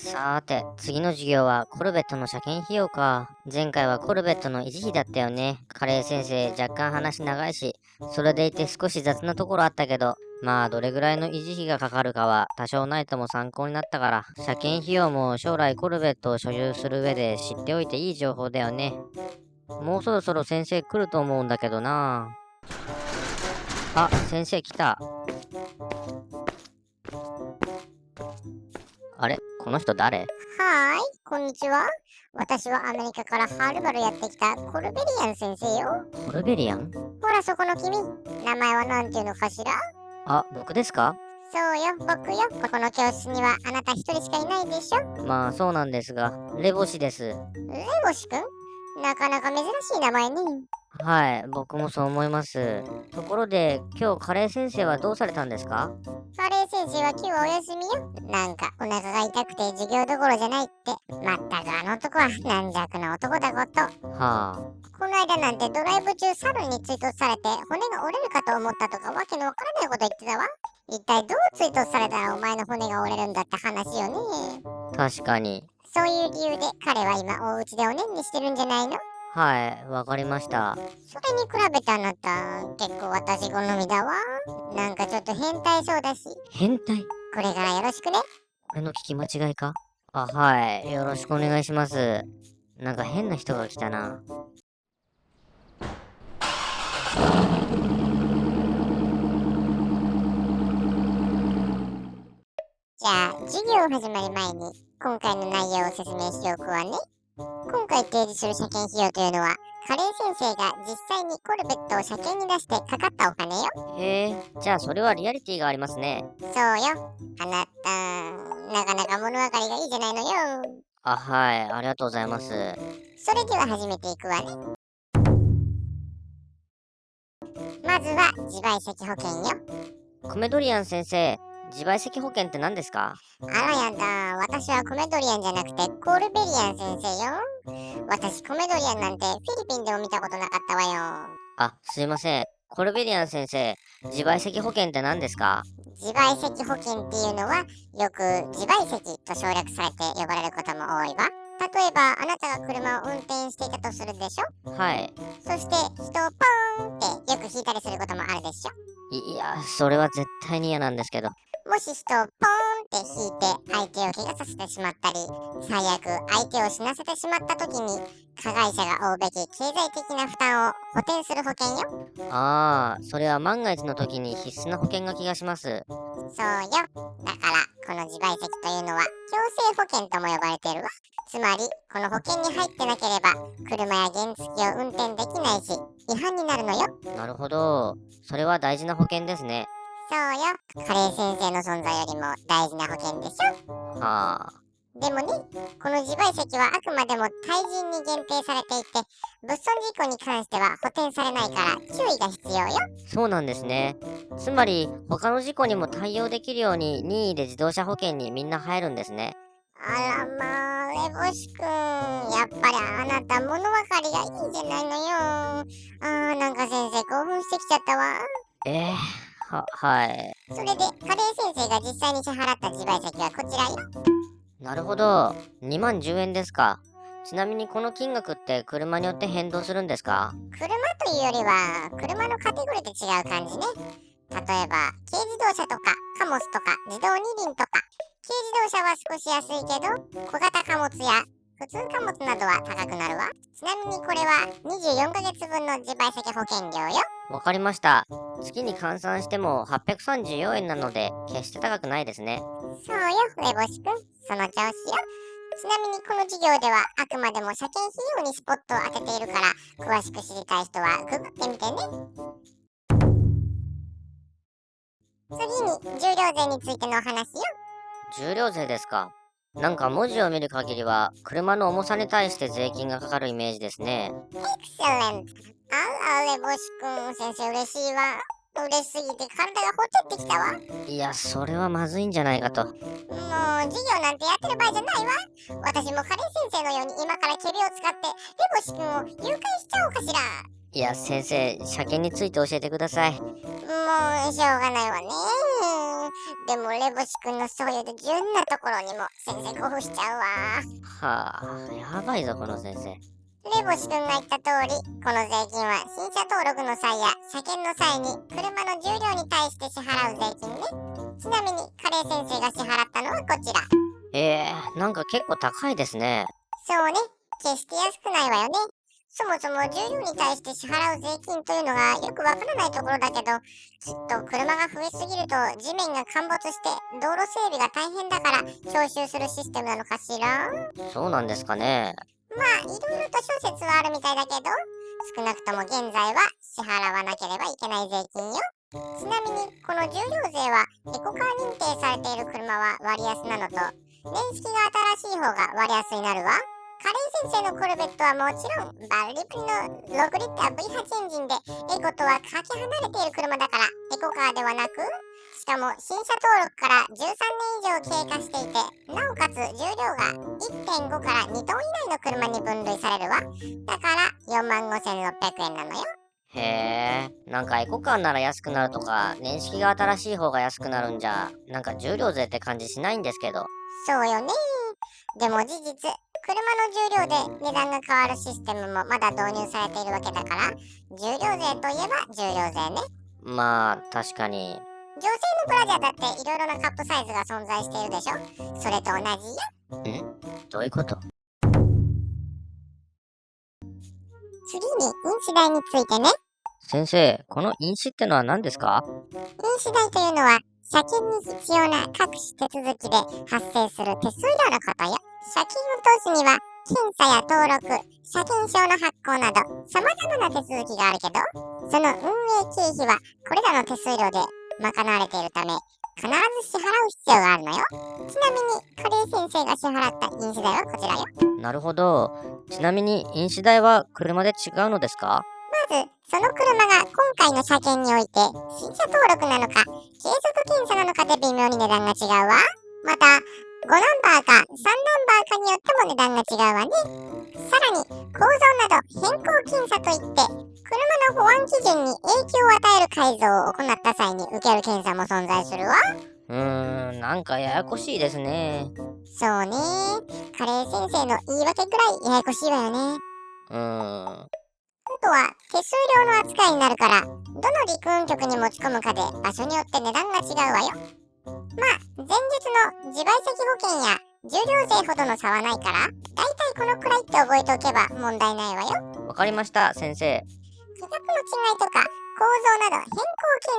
さーて、次の授業はコルベットの車検費用か。前回はコルベットの維持費だったよね。カレー先生、若干話長いし、それでいて少し雑なところあったけど、まあ、どれぐらいの維持費がかかるかは多少ないとも参考になったから、車検費用も将来コルベットを所有する上で知っておいていい情報だよね。もうそろそろ先生来ると思うんだけどな。あ、先生来た。あれこの人誰？はーい、こんにちは。私はアメリカからはるばるやってきたコルベリアン先生よ。コルベリアン？ほらそこの君、名前はなんていうのかしら？あ、僕ですか？そうよ、僕よ。ここの教室にはあなた一人しかいないでしょ。まあ、そうなんですが、レボシです。レボシ君？なかなか珍しい名前ね。はい、僕もそう思います。ところで、今日カレー先生はどうされたんですか？カレー先生は今日はお休みよ。なんかお腹が痛くて授業どころじゃないって。まったくあの男は軟弱な男だこと。はこの間なんてドライブ中猿に追突されて骨が折れるかと思ったとかわけのわからないこと言ってたわ。一体どう追突されたらお前の骨が折れるんだって話よね。あ、確かに。そういう理由で彼は今お家でおねんにしてるんじゃないの？はい、わかりました。それに比べてあなた結構私好みだわ。なんかちょっと変態そうだし。変態？これからよろしくね。俺の聞き間違いか？あ、はい、よろしくお願いします。なんか変な人が来たな。じゃあ授業始まる前に今回の内容を説明しておくわね。今回提示する車検費用というのは、カレー先生が実際にコルベットを車検に出してかかったお金よ。へえ、じゃあそれはリアリティがありますね。そうよ。あなた、なかなか物分かりがいいじゃないのよ。あ、はい、ありがとうございます。それでは始めていくわね。まずは自賠責保険よ。コメドリアン先生、自賠責保険って何ですか？あらやだ、私はコメドリアンじゃなくてコールベリアン先生よ。私コメドリアンなんてフィリピンでも見たことなかったわよ。あ、すいません。コルベリアン先生、自賠責保険って何ですか？自賠責保険っていうのはよく自賠責と省略されて呼ばれることも多いわ。例えばあなたが車を運転していたとするでしょ。はい。そして人をポーンってよく引いたりすることもあるでしょ。いや、それは絶対に嫌なんですけど。もし人をポーンって引いて相手を怪我させてしまったり、最悪相手を死なせてしまった時に加害者が負うべき経済的な負担を補填する保険よ。ああ、それは万が一の時に必須な保険な気がします。そうよ。だからこの自賠責というのは強制保険とも呼ばれているわ。つまりこの保険に入ってなければ車や原付を運転できないし違反になるのよ。なるほど。それは大事な保険ですね。そうよ。カレー先生の存在よりも大事な保険でしょ。はあ。でもね、この自賠責はあくまでも対人に限定されていて、物損事故に関しては補填されないから注意が必要よ。そうなんですね。つまり、他の事故にも対応できるように任意で自動車保険にみんな入るんですね。あらまあ、レボシ君。やっぱりあなた物分かりがいいじゃないのよ。なんか先生興奮してきちゃったわ。はい。それで、カレー先生が実際に支払った自賠責はこちらよ。なるほど。2万10円ですか。ちなみにこの金額って車によって変動するんですか？車というよりは、車のカテゴリーと違う感じね。例えば、軽自動車とか、貨物とか、自動二輪とか。軽自動車は少し安いけど、小型貨物や普通貨物などは高くなるわ。ちなみにこれは24ヶ月分の自賠責保険料よ。わかりました。月に換算しても834円なので、決して高くないですね。そうよ、レボシ君。その調子よ。ちなみにこの授業ではあくまでも車検費用にスポットを当てているから、詳しく知りたい人はググってみてね。次に重量税についてのお話よ。重量税ですか。なんか文字を見る限りは、車の重さに対して税金がかかるイメージですね。エクセレント。あら、レボシ君。先生嬉しいわ。嬉しすぎて体がほてってきたわ。いや、それはまずいんじゃないかと。もう授業なんてやってる場合じゃないわ。私もカレー先生のように今から仮病を使ってレボシ君を誘拐しちゃおうかしら。いや、先生、車検について教えてください。もうしょうがないわね。でもレボシ君のそういう純なところにも先生興奮しちゃうわ。はあ、やばいぞこの先生。レボシ君が言った通り、この税金は新車登録の際や車検の際に車の重量に対して支払う税金ね。ちなみにカレー先生が支払ったのはこちら。なんか結構高いですね。そうね、決して安くないわよね。そもそも重量に対して支払う税金というのがよくわからないところだけど、きっと車が増えすぎると地面が陥没して道路整備が大変だから徴収するシステムなのかしら。そうなんですかね。まあいろいろと諸説はあるみたいだけど、少なくとも現在は支払わなければいけない税金よ。ちなみにこの重量税はエコカー認定されている車は割安なのと、年式が新しい方が割安になるわ。カレー先生のコルベットはもちろんバリブリの6リッター V8 エンジンでエコとはかけ離れている車だからエコカーではなく、しかも新車登録から13年以上経過していて、なおかつ重量が 1.5 から2トン以内の車に分類されるわ。だから45,600円なのよ。へえ、なんかエコカーなら安くなるとか、年式が新しい方が安くなるんじゃ、なんか重量税って感じしないんですけど。そうよね。でも事実、車の重量で値段が変わるシステムもまだ導入されているわけだから、重量税といえば重量税ね。まあ、確かに。女性のブラジャーだっていろいろなカップサイズが存在しているでしょ。それと同じよ。どういうこと？次に飲酒代についてね。先生、この飲酒ってのは何ですか？飲酒代というのは車検に必要な各種手続きで発生する手数料のことよ。車検を通すには検査や登録、車検証の発行など様々な手続きがあるけど、その運営経費はこれらの手数料で賄われているため、必ず支払う必要があるのよ。ちなみにカレー先生が支払った飲酒代はこちらよ。なるほど。ちなみに飲酒代は車で違うのですか？まず、その車が今回の車検において新車登録なのか、継続検査なのかで微妙に値段が違うわ。また、5ナンバーか3ナンバーかによっても値段が違うわね。さらに、構造など変更検査といって、車の保安基準に影響を与える改造を行った際に受ける検査も存在するわ。なんかややこしいですね。そうね。カレー先生の言い訳くらいややこしいわよね。あとは手数料の扱いになるから、どの陸運局に持ち込むかで場所によって値段が違うわよ。まあ、前日の自賠責保険や重量税ほどの差はないから、だいたいこのくらいって覚えておけば問題ないわよ。わかりました、先生。価格の違いとか構造など変更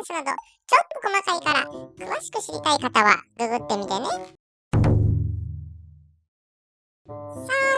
検査などちょっと細かいから詳しく知りたい方はググってみてね。さ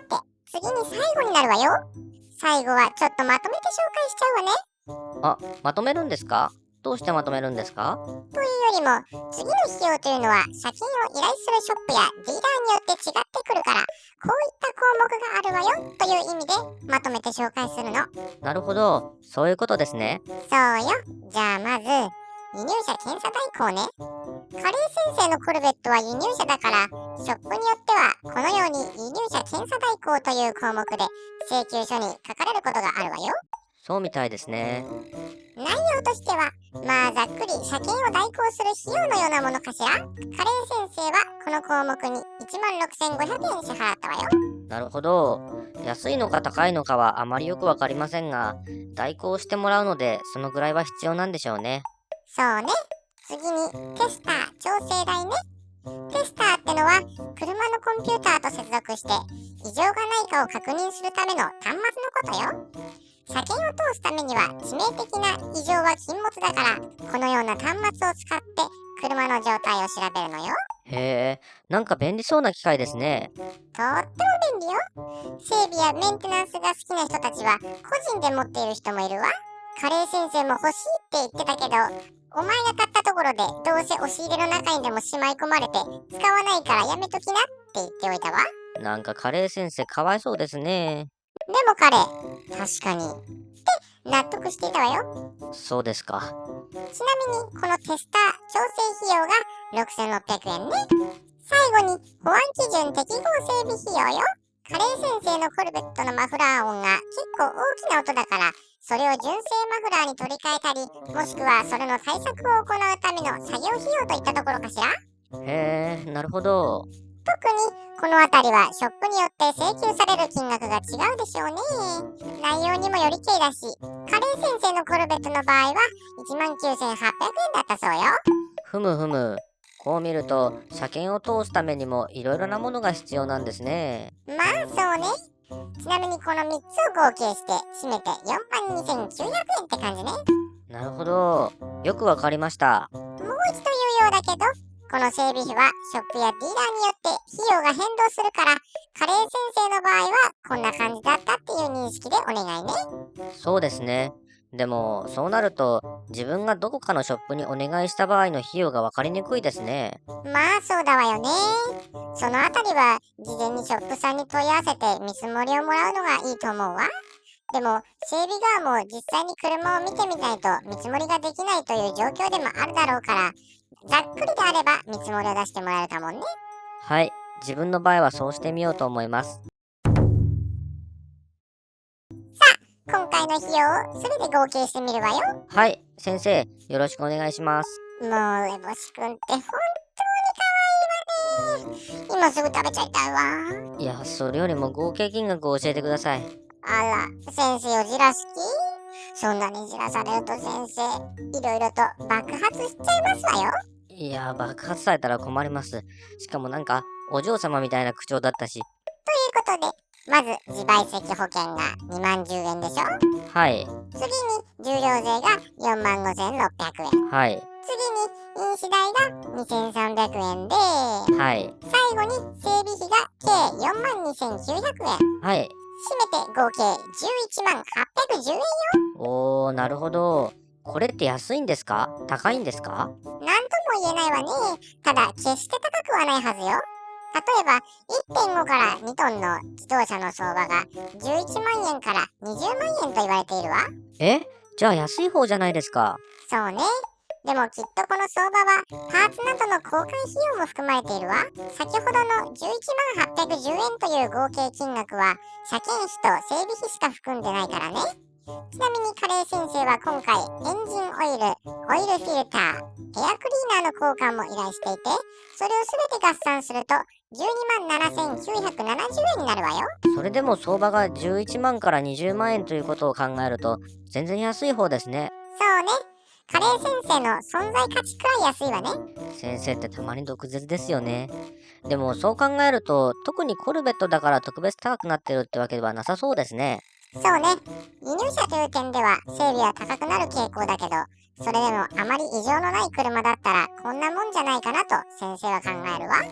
ーて、次に最後になるわよ。最後はちょっとまとめて紹介しちゃうわね。あ、まとめるんですか？どうしてまとめるんですか？というよりも、次の費用というのは車検を依頼するショップやディーラーによって違ってくるから、こういった項目があるわよという意味でまとめて紹介するの。なるほど、そういうことですね。そうよ。じゃあまず、輸入車検査代行ね。カレー先生のコルベットは輸入車だから、ショップによってはこのように輸入車検査代行という項目で請求書に書かれることがあるわよ。そうみたいですね。内容としては、まあざっくり車検を代行する費用のようなものかしら。カレー先生はこの項目に16,500円支払ったわよ。なるほど。安いのか高いのかはあまりよくわかりませんが、代行してもらうので、そのぐらいは必要なんでしょうね。そうね。次にテスター調整代ね。テスターってのは車のコンピューターと接続して異常がないかを確認するための端末のことよ。車検を通すためには致命的な異常は禁物だから、このような端末を使って車の状態を調べるのよ。へえ、なんか便利そうな機械ですね。とっても便利よ。整備やメンテナンスが好きな人たちは個人で持っている人もいるわ。カレー先生も欲しいって言ってたけど、お前が買ったところでどうせ押し入れの中にでもしまい込まれて使わないからやめときなって言っておいたわ。なんかカレー先生かわいそうですね。でも彼、確かにって納得していたわよ。そうですか。ちなみにこのテスター調整費用が6,600円ね。最後に保安基準適合整備費用よ。カレー先生のコルベットのマフラー音が結構大きな音だから、それを純正マフラーに取り替えたり、もしくはそれの対策を行うための作業費用といったところかしら。へえ、なるほど。特にこのあたりはショップによって請求される金額が違うでしょうね。内容にもよりけりだし、カレー先生のコルベットの場合は19,800円だったそうよ。ふむふむ。こう見ると、車検を通すためにもいろいろなものが必要なんですね。まあそうね。ちなみにこの3つを合計して締めて42,900円って感じね。なるほど。よくわかりました。もう一度言うようだけど、この整備費はショップやディーラーによって費用が変動するから、カレー先生の場合はこんな感じだったっていう認識でお願いね。そうですね。でも、そうなると、自分がどこかのショップにお願いした場合の費用がわかりにくいですね。まあそうだわよね。そのあたりは事前にショップさんに問い合わせて見積もりをもらうのがいいと思うわ。でも整備側も実際に車を見てみないと見積もりができないという状況でもあるだろうから、ざっくりであれば見積もりを出してもらえるかもね。はい。自分の場合はそうしてみようと思います。今回の費用をすべて合計してみるわよ。はい。先生、よろしくお願いします。もうレボシ君って本当に可愛いわね。今すぐ食べちゃいたいわ。いや、それよりも合計金額を教えてください。あら、先生をじらす気？そんなにじらされると先生、いろいろと爆発しちゃいますわよ。いや、爆発されたら困ります。しかもなんか、お嬢様みたいな口調だったし。ということで、まず自賠責保険が20,010円でしょ。はい。次に重量税が45,600円。はい。次に飲酒代が2,300円で、はい。最後に整備費が計42,900円。はい。締めて合計11,810円よ。おー、なるほど。これって安いんですか？高いんですか？なんとも言えないわね。ただ、決して高くはないはずよ。例えば、1.5から2トンの自動車の相場が11万円から20万円と言われているわ。え？じゃあ安い方じゃないですか。そうね。でもきっとこの相場はパーツなどの交換費用も含まれているわ。先ほどの11,810円という合計金額は車検費と整備費しか含んでないからね。ちなみにカレー先生は今回エンジンオイル、オイルフィルター、エアクリーナーの交換も依頼していて、それをすべて合算すると127,970円になるわよ。それでも相場が11万から20万円ということを考えると、全然安い方ですね。そうね。カレー先生の存在価値くらい安いわね。先生ってたまに毒舌ですよね。でもそう考えると、特にコルベットだから特別高くなってるってわけではなさそうですね。そうね。輸入車という点では整備は高くなる傾向だけど、それでもあまり異常のない車だったらこんなもんじゃないかなと先生は考えるわ。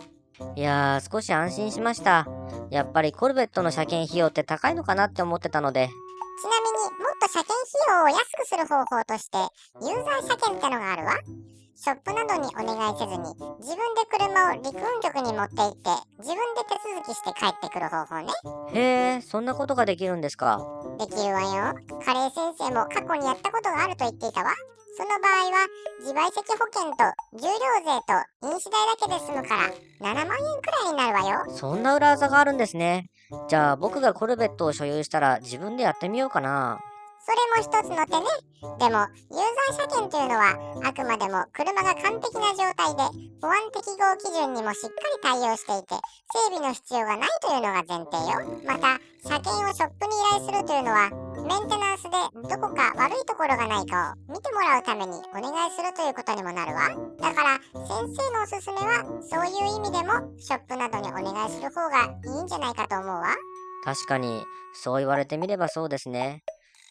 いやー、少し安心しました。やっぱりコルベットの車検費用って高いのかなって思ってたので。ちなみにもっと車検費用を安くする方法としてユーザー車検ってのがあるわ。ショップなどにお願いせずに自分で車を陸運局に持って行って自分で手続きして帰ってくる方法ね。へー、そんなことができるんですか。できるわよ。カレー先生も過去にやったことがあると言っていたわ。その場合は自賠責保険と重量税と飲酒代だけで済むから7万円くらいになるわよ。そんな裏技があるんですね。じゃあ僕がコルベットを所有したら自分でやってみようかな。それも一つの手ね。でもユーザー車検というのはあくまでも車が完璧な状態で保安適合基準にもしっかり対応していて整備の必要がないというのが前提よ。また車検をショップに依頼するというのはメンテナンスでどこか悪いところがないかを見てもらうためにお願いするということにもなるわ。だから先生のおすすめはそういう意味でもショップなどにお願いする方がいいんじゃないかと思うわ。確かに、そう言われてみればそうですね。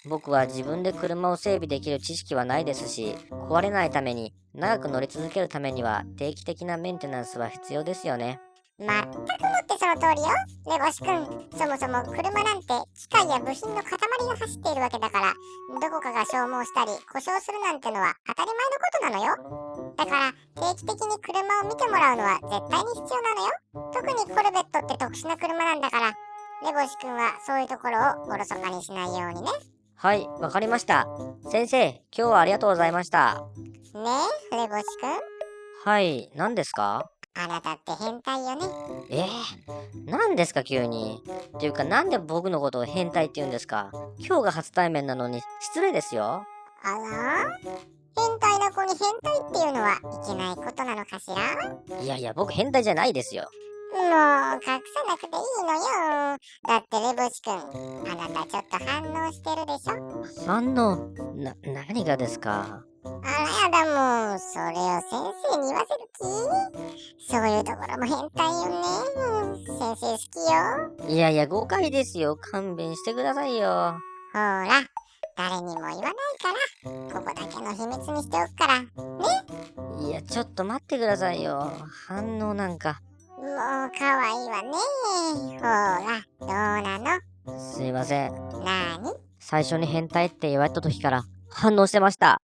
僕は自分で車を整備できる知識はないですし、壊れないために、長く乗り続けるためには定期的なメンテナンスは必要ですよね。まったくもってその通りよ。レボシ君、そもそも車なんて機械や部品の塊が走っているわけだから、どこかが消耗したり故障するなんてのは当たり前のことなのよ。だから定期的に車を見てもらうのは絶対に必要なのよ。特にコルベットって特殊な車なんだから、レボシ君はそういうところをおろそかにしないようにね。はい、わかりました。先生、今日はありがとうございました。ねえ、レボシ君。はい、何ですか？あなたって変態よね。何ですか急に。っていうかなんで僕のことを変態って言うんですか？今日が初対面なのに失礼ですよ。あら変態な子に変態っていうのはいけないことなのかしら？いやいや、僕変態じゃないですよ。もう隠さなくていいのよ。だってレボシ君、あなたちょっと反応してるでしょ？反応、何がですか？あらやだもう、それを先生に言わせる気？そういうところも変態よね。先生好きよ。いやいや、誤解ですよ。勘弁してくださいよ。ほら、誰にも言わないから、ここだけの秘密にしておくから。いや、ちょっと待ってくださいよ。反応なんか。もう可愛いわね。ほら、どうなの？すいません。なーに？最初に変態って言われた時から反応してました。